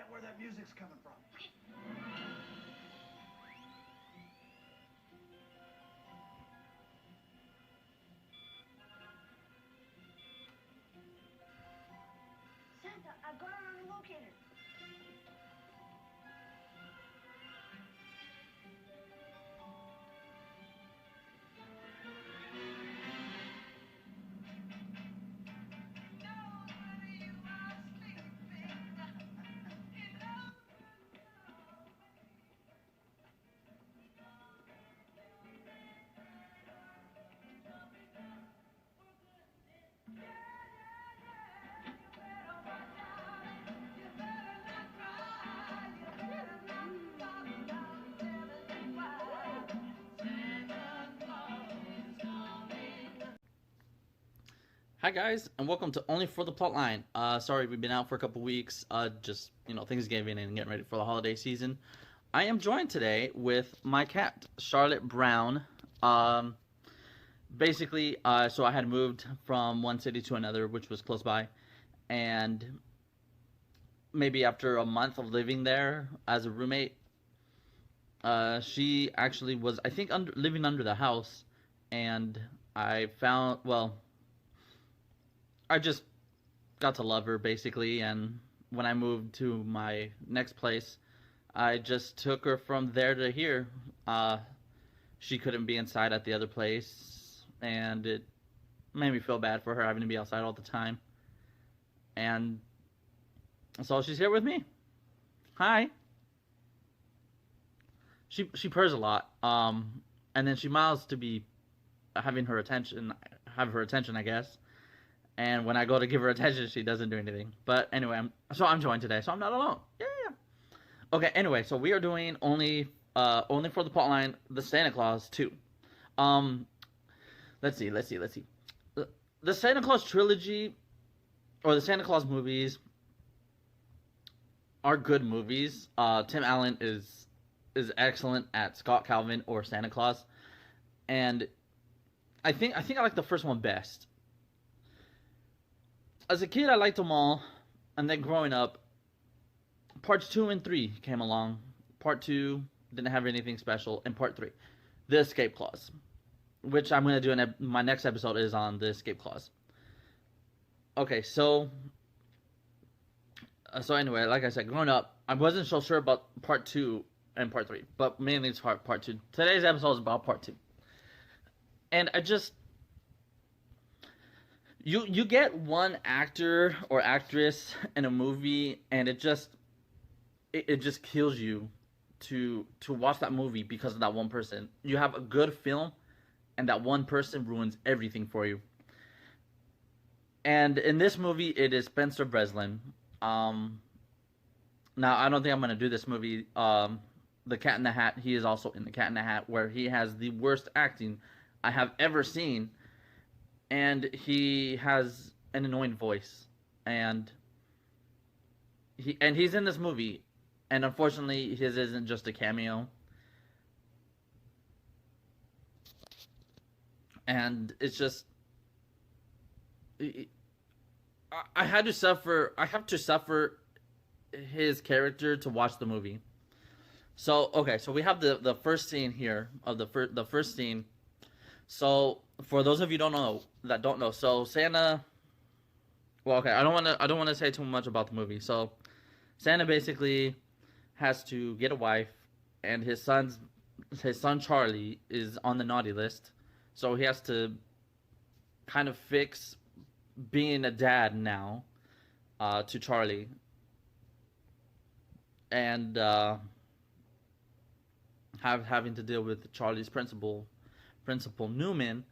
out where that music's coming from. Santa, I've got our new locator. Hi guys, and welcome to Only for the Plotline. Sorry we've been out for a couple weeks, just, Thanksgiving and getting ready for the holiday season. I am joined today with my cat, Charlotte Brown. Basically, so I had moved from one city to another, which was close by, and maybe after a month of living there as a roommate, she actually was, I think, living under the house, and I found, I just got to love her, basically, and when I moved to my next place, I just took her from there to here. She couldn't be inside at the other place, and it made me feel bad for her having to be outside all the time. And so she's here with me. Hi. She purrs a lot, and then she miles to be having her attention, I guess. And when I go to give her attention, she doesn't do anything. But anyway, I'm joined today, so I'm not alone. Yeah. Okay. Anyway, so we are doing only for the Plotline, the Santa Claus 2. Let's see. The Santa Claus trilogy, or the Santa Claus movies, are good movies. Tim Allen is excellent at Scott Calvin or Santa Claus, and I think I like the first one best. As a kid, I liked them all, and then growing up, parts 2 and 3 came along. Part 2 didn't have anything special, and part 3, the Escape Clause, which I'm going to do in my next episode is on the Escape Clause. Okay, so anyway, like I said, growing up, I wasn't so sure about part 2 and part 3, but mainly it's part 2. Today's episode is about part 2. And I just... You get one actor or actress in a movie, and it just kills you to watch that movie because of that one person. You have a good film, and that one person ruins everything for you. And in this movie, it is Spencer Breslin. Now I don't think I'm gonna do this movie. The Cat in the Hat. He is also in The Cat in the Hat, where he has the worst acting I have ever seen. And he has an annoying voice, and he's in this movie, and unfortunately, his isn't just a cameo. And it's just, I had to suffer. I have to suffer his character to watch the movie. So okay, so we have the first scene here of the first scene. So for those of you that don't know, so Santa. Well, okay, I don't want to say too much about the movie. So Santa basically has to get a wife, and his son Charlie is on the naughty list. So he has to kind of fix being a dad now to Charlie, and having to deal with Charlie's Principal Newman,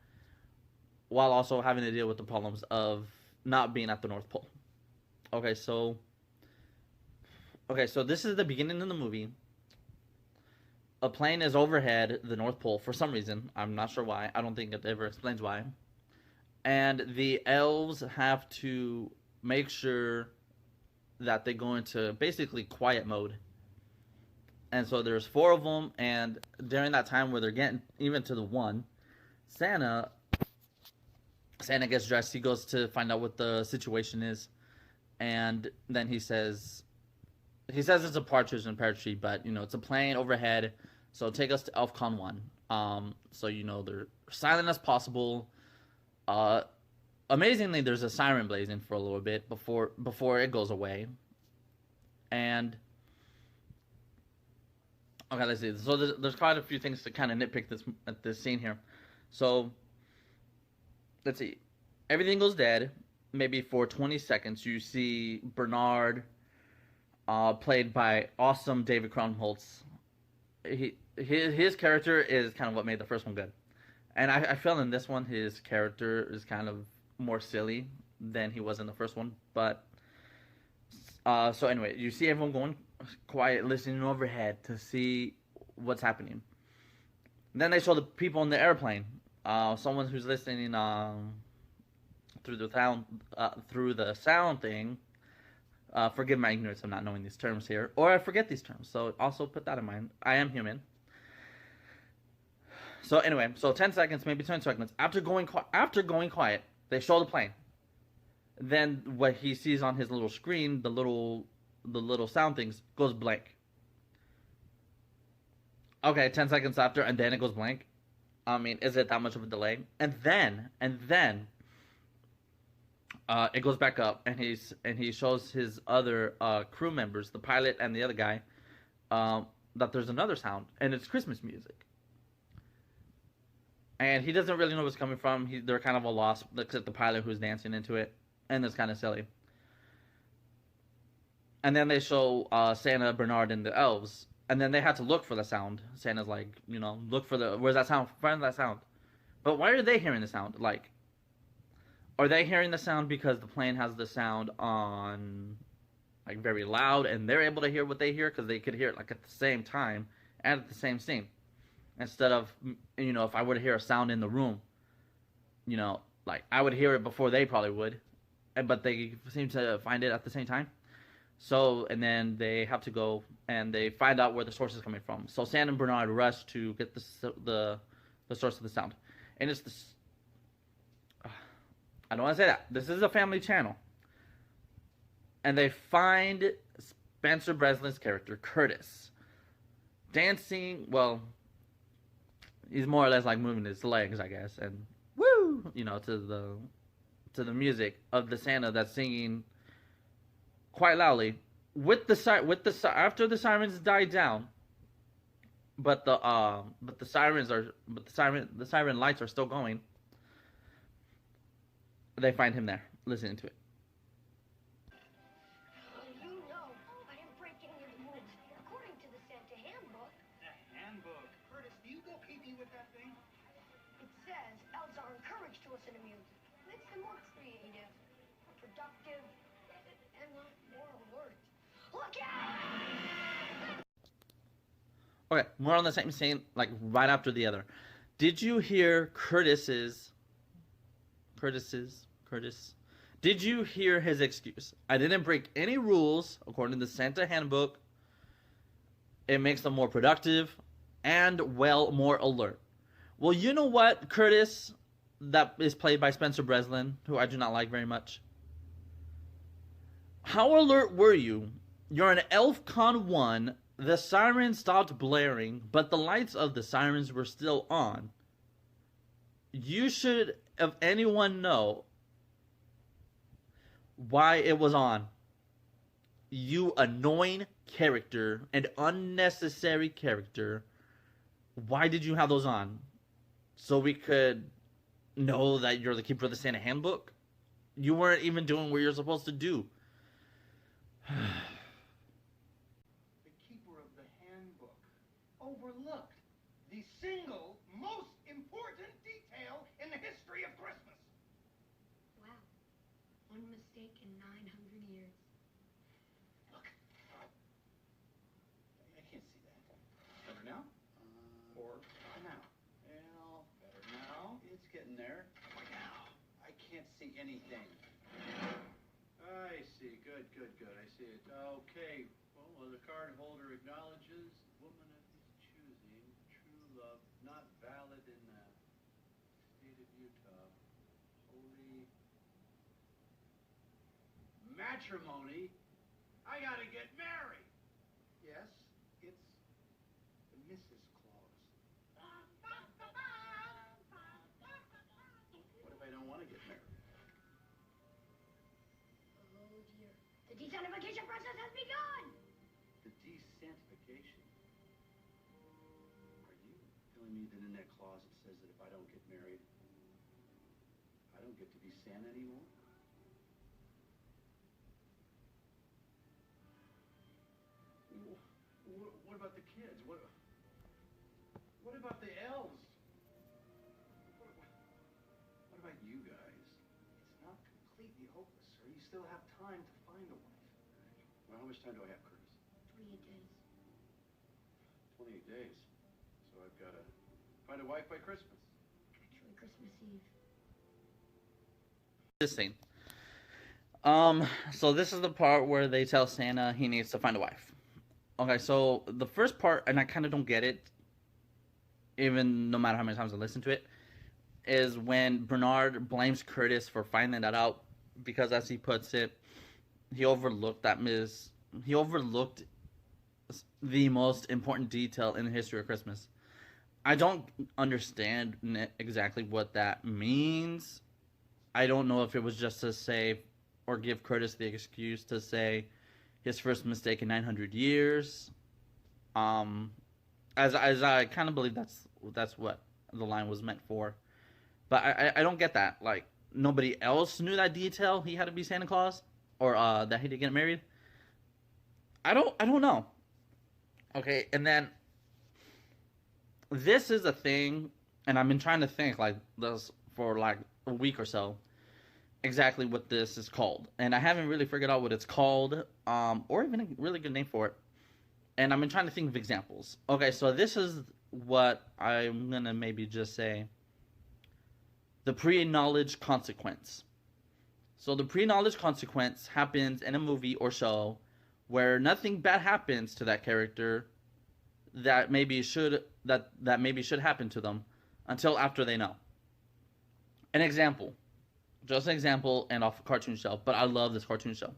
while also having to deal with the problems of not being at the North Pole. Okay, so this is the beginning of the movie. A plane is overhead the North Pole for some reason. I'm not sure why. I don't think it ever explains why. And the elves have to make sure that they go into basically quiet mode. And so there's 4 of them, and during that time where they're getting even to the one, Santa gets dressed. He goes to find out what the situation is, and then he says, he says it's a partridge in a pear tree, but you know it's a plane overhead. So take us to ElfCon 1. So you know they're silent as possible. Uh, Amazingly, there's a siren blazing for a little bit before it goes away. And okay, let's see. So there's quite a few things to kind of nitpick this scene here. So let's see. Everything goes dead. Maybe for 20 seconds, you see Bernard, played by awesome David Krumholtz. His character is kind of what made the first one good, and I feel in this one his character is kind of more silly than he was in the first one. But so anyway, you see everyone going quiet, listening overhead to see what's happening. And then they show the people in the airplane. Someone who's listening through the sound thing. Forgive my ignorance of not knowing these terms here, or I forget these terms. So also put that in mind. I am human. So anyway, so 10 seconds, maybe 20 seconds after going quiet, they show the plane. Then what he sees on his little screen, the little sound things, goes blank. Okay, 10 seconds after, and then it goes blank. I mean, is it that much of a delay? And then it goes back up, and he shows his other crew members, the pilot and the other guy, that there's another sound, and it's Christmas music. And he doesn't really know what's coming from. They're kind of a loss, except the pilot who's dancing into it, and it's kind of silly. And then they show Santa, Bernard, and the elves, and then they had to look for the sound. Santa's like, you know, look for where's that sound? Find that sound. But why are they hearing the sound? Like, are they hearing the sound because the plane has the sound on, like, very loud, and they're able to hear what they hear because they could hear it like at the same time and at the same scene? Instead of, you know, if I were to hear a sound in the room, you know, like, I would hear it before they probably would, but they seem to find it at the same time. So, and then they have to go and they find out where the source is coming from. So Sam and Bernard rush to get the source of the sound, and it's this. I don't want to say that. This is a family channel, and they find Spencer Breslin's character Curtis dancing. Well, he's more or less like moving his legs, I guess, and woo, you know, to the music of the Santa that's singing quite loudly after the sirens die down, but the siren lights are still going. They find him there, listening to it. You know, I didn't break any of the rules. According to the Santa handbook. The handbook? Curtis, do you go creepy with that thing? It says elves are encouraged to listen to music. Makes them more creative, productive, and more alert. Look out! Okay, we're on the same scene, like right after the other. Did you hear Curtis? Did you hear his excuse? I didn't break any rules according to the Santa handbook. It makes them more productive and, well, more alert. Well, you know what, Curtis, that is played by Spencer Breslin, who I do not like very much. How alert were you? You're in ElfCon 1. The sirens stopped blaring, but the lights of the sirens were still on. You should, if anyone, know why it was on. You annoying character and unnecessary character. Why did you have those on? So we could know that you're the keeper of the Santa handbook? You weren't even doing what you're supposed to do. The keeper of the handbook overlooked the single most important detail in the history of Christmas. Wow. One mistake in 900 years. Look. I can't see that. Better now? Or now? Well, better now. It's getting there. Now. I can't see anything. I see. Good. I see it. Okay. Well, the card holder acknowledges the woman of his choosing, true love, not valid in the state of Utah. Holy matrimony. I gotta get married. Mrs. Claus. What if I don't want to get married? Oh dear. The desantification process has begun! The desantification? Are you telling me that in that clause it says that if I don't get married, I don't get to be Santa anymore? What about the kids? What about the elves? What about you guys? It's not completely hopeless, sir. You still have time to find a wife. Well, how much time do I have, Curtis? 28 days. 28 days. So I've got to find a wife by Christmas. Actually, Christmas Eve. This scene. So this is the part where they tell Santa he needs to find a wife. Okay, so the first part, and I kind of don't get it, even no matter how many times I listen to it, is when Bernard blames Curtis for finding that out because, as he puts it, he overlooked the most important detail in the history of Christmas. I don't understand exactly what that means. I don't know if it was just to say or give Curtis the excuse to say his first mistake in 900 years. As I kind of believe that's what the line was meant for. But I don't get that. Like, nobody else knew that detail, he had to be Santa Claus, or that he did get married. I don't know. Okay, and then this is a thing, and I've been trying to think like this for like a week or so, exactly what this is called, and I haven't really figured out what it's called, or even a really good name for it. And I've been trying to think of examples. Okay, so this is what I'm gonna maybe just say: the pre-knowledge consequence. So the pre-knowledge consequence happens in a movie or show where nothing bad happens to that character that maybe should happen to them until after they know. An example. Just an example, and off a cartoon show, but I love this cartoon show.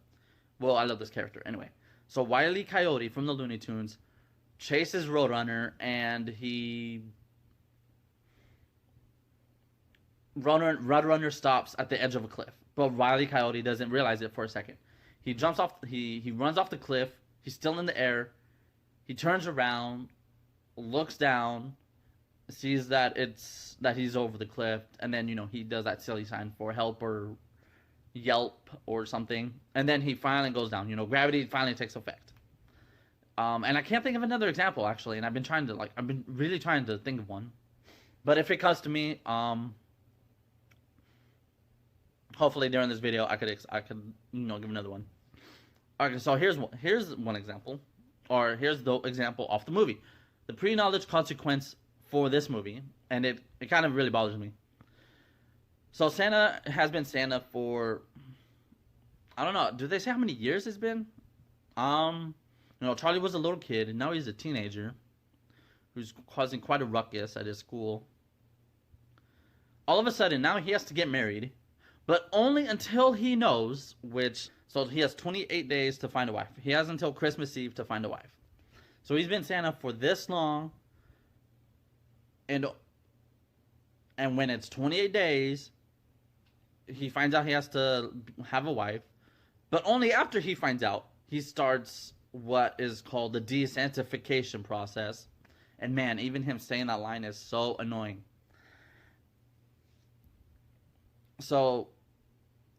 Well, I love this character anyway. So Wile E. Coyote from the Looney Tunes chases Roadrunner, and Roadrunner stops at the edge of a cliff, but Wile E. Coyote doesn't realize it for a second. He jumps off. He runs off the cliff. He's still in the air. He turns around, looks down, sees that he's over the cliff, and then he does that silly sign for help or yelp or something, and then he finally goes down. Gravity finally takes effect. And I can't think of another example actually, and I've been really trying to think of one, but if it comes to me, hopefully during this video I could give another one. Okay, so here's one example, or here's the example off the movie, the pre-knowledge consequence for this movie, and it kind of really bothers me. So Santa has been Santa for, I don't know, do they say how many years it's been? Charlie was a little kid, and now he's a teenager who's causing quite a ruckus at his school. All of a sudden, now he has to get married, but only until he knows so he has 28 days to find a wife. He has until Christmas Eve to find a wife. So he's been Santa for this long, and when it's 28 days, he finds out he has to have a wife, but only after he finds out, he starts what is called the desantification process. And man, even him saying that line is so annoying. So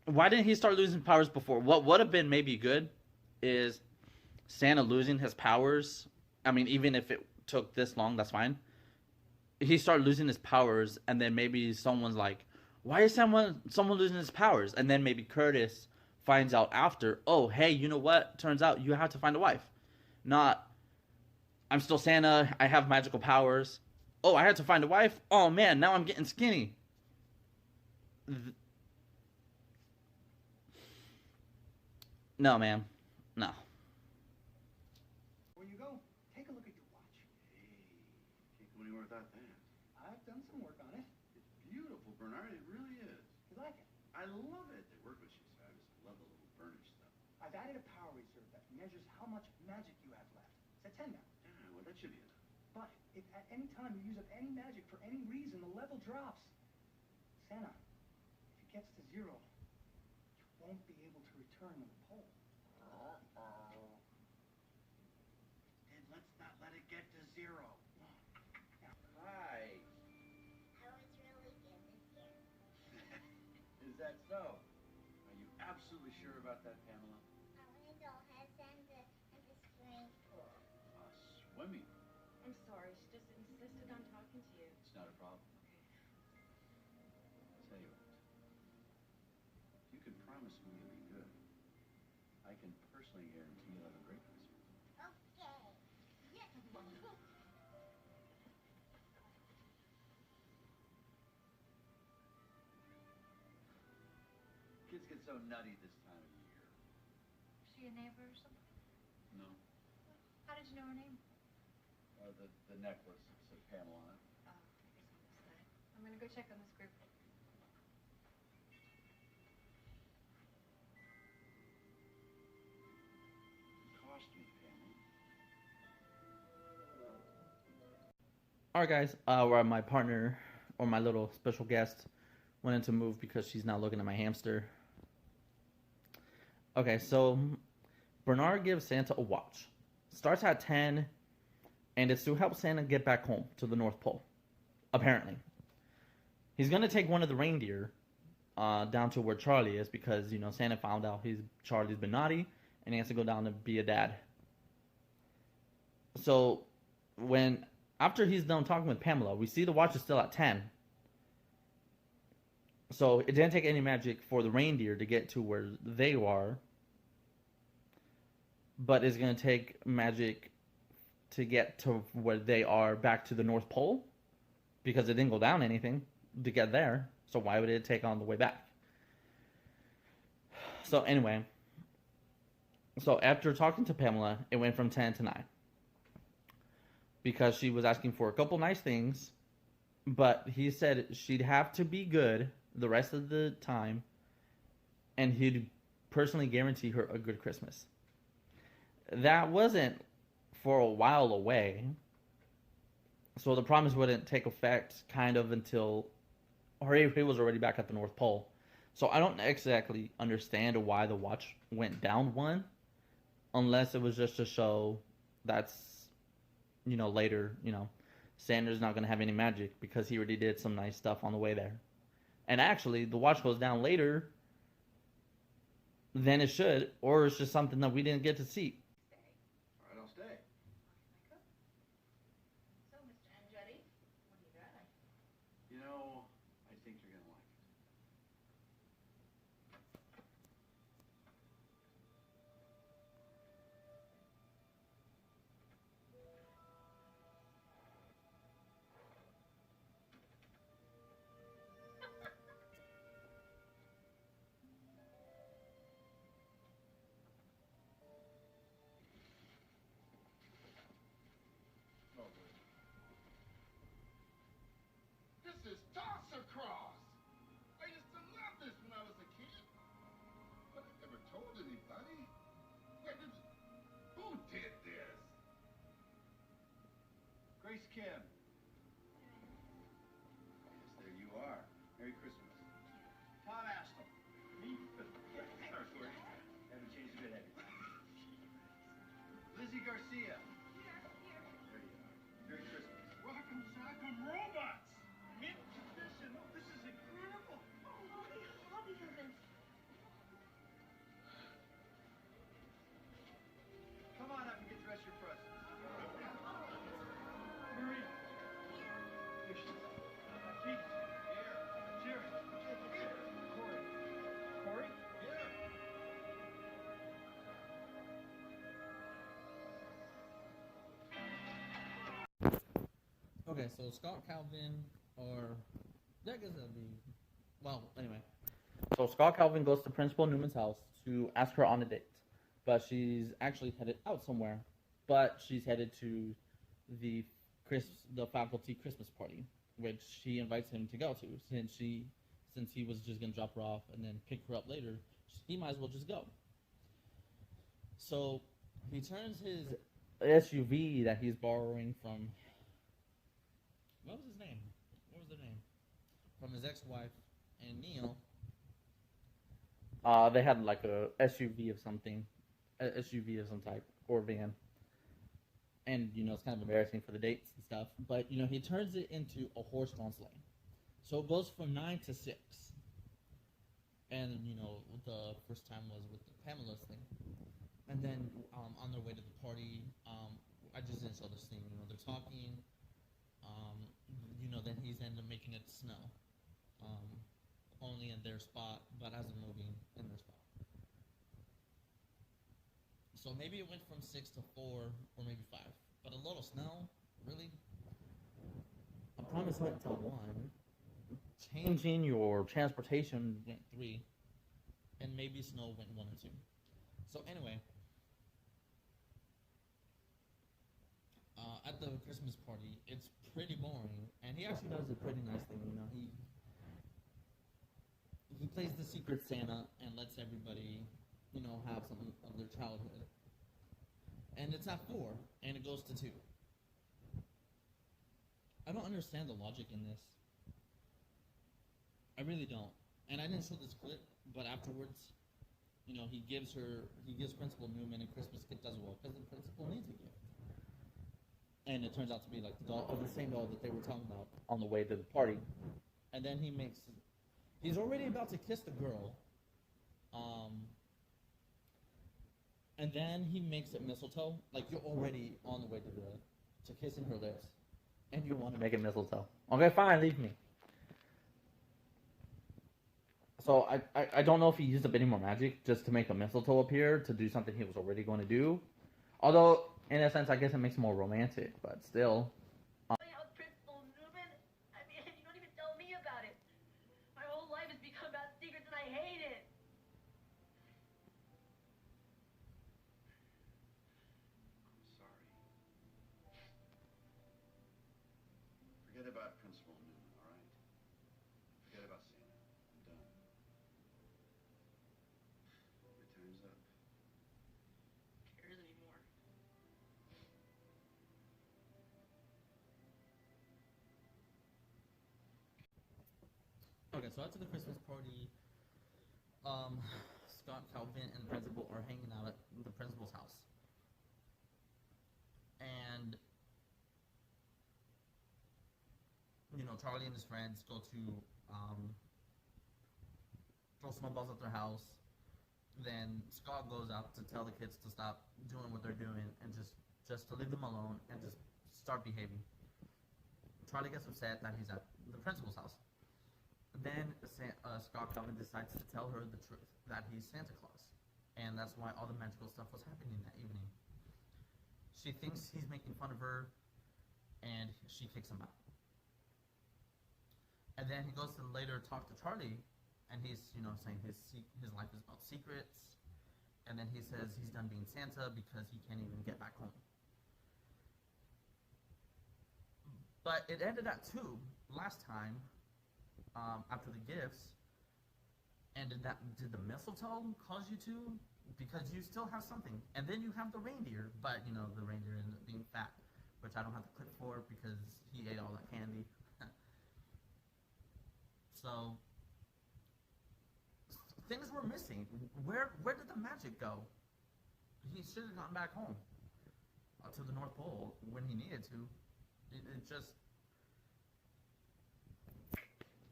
why didn't he start losing powers before? What would have been maybe good is Santa losing his powers. I mean, even if it took this long, that's fine. He started losing his powers, and then maybe someone's like, why is someone losing his powers? And then maybe Curtis finds out after, oh, hey, you know what? Turns out you have to find a wife. Not, I'm still Santa, I have magical powers. Oh, I had to find a wife? Oh, man, now I'm getting skinny. No, man. No. Before you go, take a look at your watch. Hey, can't go anywhere without that. I've done some work on it. It's beautiful, Bernard. It really is. You like it? I love it. The workmanship is fabulous. I love the little burnish stuff. I've added a power reserve that measures how much magic you have left. It's at 10 now. Yeah, well, that should be enough. But If at any time you use up any magic for any reason, the level drops. Santa, if it gets to 0, you won't be able to return to the pole. Then let's not let it get to 0. Hi. I was really good this year. Is that so? Are you absolutely sure about that, Pamela? I want to go have Santa in the swimming pool. Swimming? I'm sorry, she just insisted on talking to you. It's not a problem. Tell you what. If you can promise me you'll be good, I can personally guarantee you'll have a great Christmas. Okay. Yes. Kids get so nutty this time of year. Is she a neighbor or something? No. How did you know her name? The necklace said Pamela on it. Oh, I guess I missed that. I'm gonna go check on this group. It cost me, Pamela. All right, guys. Where my partner or my little special guest wanted to move because she's now looking at my hamster. Okay, so Bernard gives Santa a watch. Starts at 10, and it's to help Santa get back home to the North Pole. Apparently, he's gonna take one of the reindeer down to where Charlie is because Santa found out Charlie's been naughty, and he has to go down to be a dad. So after he's done talking with Pamela, we see the watch is still at 10. So it didn't take any magic for the reindeer to get to where they are, but it's going to take magic to get to where they are back to the North Pole, because it didn't go down anything to get there. So why would it take on the way back? So anyway, so after talking to Pamela, it went from 10 to 9. Because she was asking for a couple nice things, but he said she'd have to be good the rest of the time, and he'd personally guarantee her a good Christmas. That wasn't for a while away, so the promise wouldn't take effect kind of until he was already back at the North Pole. So I don't exactly understand why the watch went down 1, unless it was just to show that's later, Santa's not going to have any magic because he already did some nice stuff on the way there. And actually, the watch goes down later than it should, or it's just something that we didn't get to see. All right, I'll stay. So, Mr. Andretti, what do you got? I think you're going to like it. This is toss-across. I used to love this when I was a kid, but I never told anybody. Who did this? Grace Kim. Yes, there you are. Merry Christmas. Tom Astle. Me? Sorry, Corey. Haven't changed a bit, have you? Lizzie Garcia. There you are. Merry Christmas. Welcome, Sock'em Robots. Mint condition. Oh, this is incredible. Hobby heavens. Come on up and get dressed your presents. Marie. Here. Keith. Here. Cheers. Corey. Corey? Here. Okay, so Scott Calvin, or I guess that'd be, well, anyway. So Scott Calvin goes to Principal Newman's house to ask her on a date, but she's actually headed out somewhere. But she's headed to the faculty Christmas party, which he invites him to go to, since he was just gonna drop her off and then pick her up later. He might as well just go. So he turns his SUV that he's borrowing from what was his name? What was their name? From his ex-wife and Neil. They had like a SUV of something, a SUV of some type or van, and it's kind of embarrassing for the dates and stuff. But he turns it into a horse-drawn sleigh, so it goes from 9 to 6. And the first time was with the Pamela's thing, and then on their way to the party, I just didn't show the scene. They're talking. Then he's ended up making it snow. Only in their spot, but as a movie in their spot. So maybe it went from 6 to 4, or maybe 5. But a little snow, really? I promise went until 1. Changing your transportation went 3. And maybe snow went 1 or 2. So anyway, at the Christmas party, it's pretty boring, and he actually does a pretty nice thing. He plays the secret Santa and lets everybody, have some of their childhood. And it's at 4, and it goes to 2. I don't understand the logic in this. I really don't. And I didn't show this clip, but afterwards, he gives Principal Newman a Christmas gift as well, because the principal needs a gift. And it turns out to be like the same doll that they were talking about on the way to the party. And then he's already about to kiss the girl. And then he makes it mistletoe. Like, you're already on the way to kissing her lips. And you want to make it mistletoe. Okay, fine, leave me. So I don't know if he used up any more magic just to make a mistletoe appear to do something he was already going to do. Although, in a sense, I guess it makes it more romantic, but still. Principal Newman? I mean, you don't even tell me about it. My whole life has become about secrets and I hate it. I'm sorry. Forget about Principal Newman, all right? Forget about Santa. I'm done. My time's up. Who cares anymore? Okay, so after the Christmas party, Scott, Calvin, and the principal are hanging out at the principal's house. And, Charlie and his friends go to throw snowballs at their house. Then Scott goes out to tell the kids to stop doing what they're doing and just to leave them alone and just start behaving. Charlie gets upset that he's at the principal's house. Then Scott Calvin decides to tell her the truth, that he's Santa Claus. And that's why all the magical stuff was happening that evening. She thinks he's making fun of her, and she kicks him out. And then he goes to later talk to Charlie, and he's, saying his life is about secrets. And then he says he's done being Santa because he can't even get back home. But it ended at 2 last time, after the gifts. And did the mistletoe cause you to? Because you still have something. And then you have the reindeer, but the reindeer ended up being fat, which I don't have the clip for because he ate all that candy. So things were missing. Where did the magic go? He should have gone back home to the North Pole when he needed to. It just,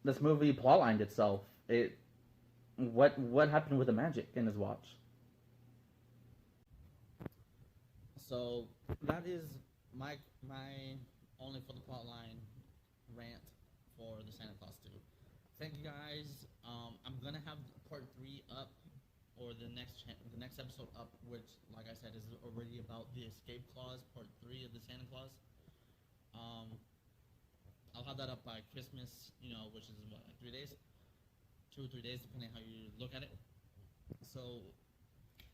this movie plotlined itself. What happened with the magic in his watch? So that is my only For the Plotline rant for the Santa Claus 2. Thank you guys. I'm gonna have part 3 up, or the next episode up, which, like I said, is already about the escape clause, part 3 of the Santa Claus. I'll have that up by Christmas, which is what, like 3 days, 2 or 3 days, depending how you look at it. So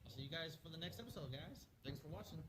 I'll see you guys for the next episode, guys. Thanks for watching.